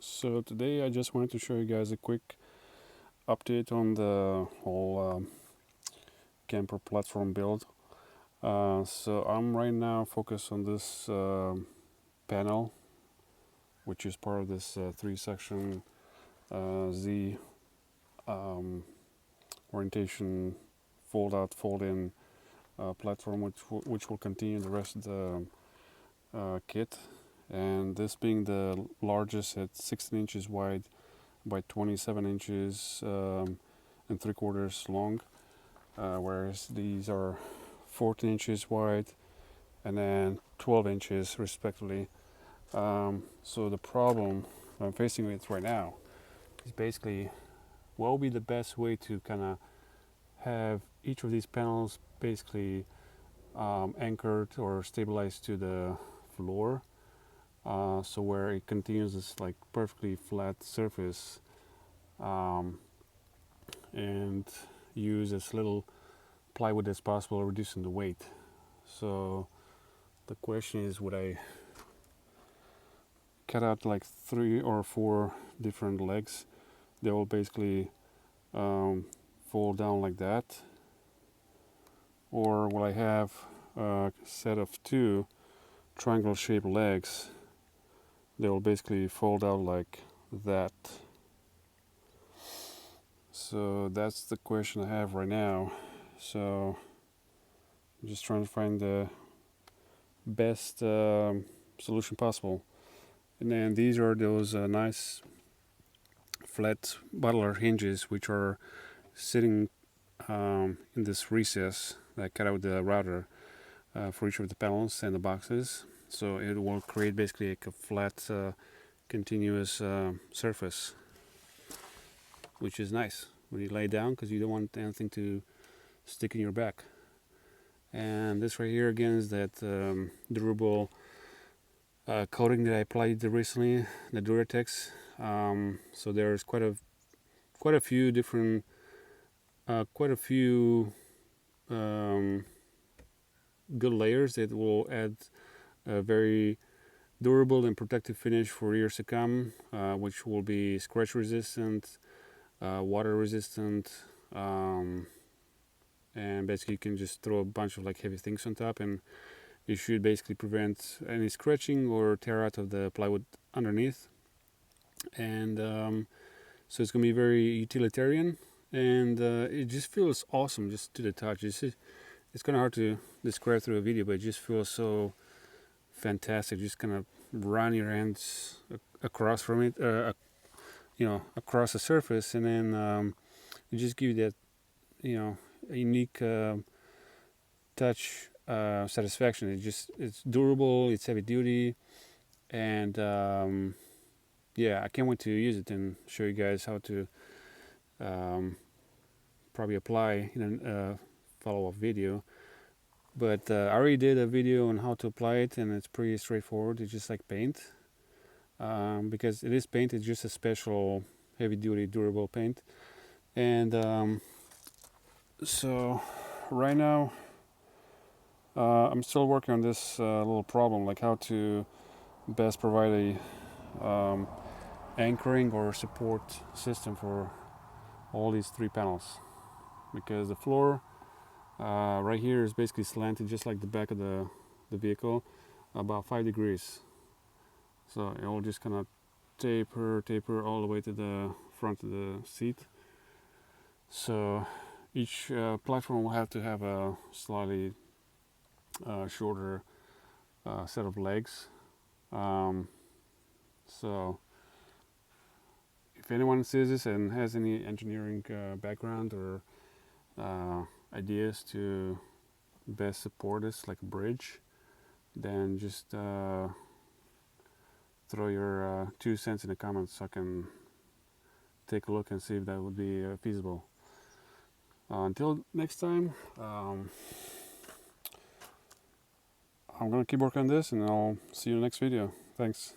So today I just wanted to show you guys a quick update on the whole camper platform build. So I'm right now focused on this panel, which is part of this 3-section Z orientation fold out, fold in platform, which will continue the rest of the kit. And this being the largest at 16 inches wide by 27 inches and 3/4 long, whereas these are 14 inches wide and then 12 inches respectively. So the problem I'm facing with right now is basically what will be the best way to kind of have each of these panels basically anchored or stabilized to the floor, so where it continues this like perfectly flat surface, and use as little plywood as possible, reducing the weight. So the question is, would I cut out like 3 or 4 different legs? They will basically fold down like that, or will I have a set of 2 triangle shaped legs? They will basically fold out like that. So that's the question I have right now. So I'm just trying to find the best solution possible. And then these are those nice flat bottler hinges which are sitting in this recess that I cut out the router for each of the panels and the boxes. So it will create basically like a flat continuous surface, which is nice when you lay down because you don't want anything to stick in your back. And this right here again is that durable coating that I applied recently, the Duratex. So there's quite a few different, good layers that will add a very durable and protective finish for years to come, which will be scratch resistant, water resistant, and basically you can just throw a bunch of like heavy things on top and it should basically prevent any scratching or tear out of the plywood underneath. And so it's going to be very utilitarian, and it just feels awesome just to the touch. It's kind of hard to describe through a video, but it just feels so fantastic. Just kind of run your hands across from it, across the surface, and then it just gives you that, unique touch satisfaction. It's durable, it's heavy duty, and yeah, I can't wait to use it and show you guys how to probably apply in a follow-up video. But I already did a video on how to apply it, and it's pretty straightforward. It's just like paint, because it is paint. It's just a special heavy-duty durable paint. And so right now I'm still working on this little problem, like how to best provide a anchoring or support system for all these 3 panels, because the floor right here is basically slanted just like the back of the vehicle, about 5 degrees. So it will just kind of taper all the way to the front of the seat. So each platform will have to have a slightly shorter set of legs. So if anyone sees this and has any engineering background or ideas to best support this like a bridge, then just throw your 2 cents in the comments so I can take a look and see if that would be feasible. Until next time, I'm gonna keep working on this, and I'll see you in the next video. Thanks.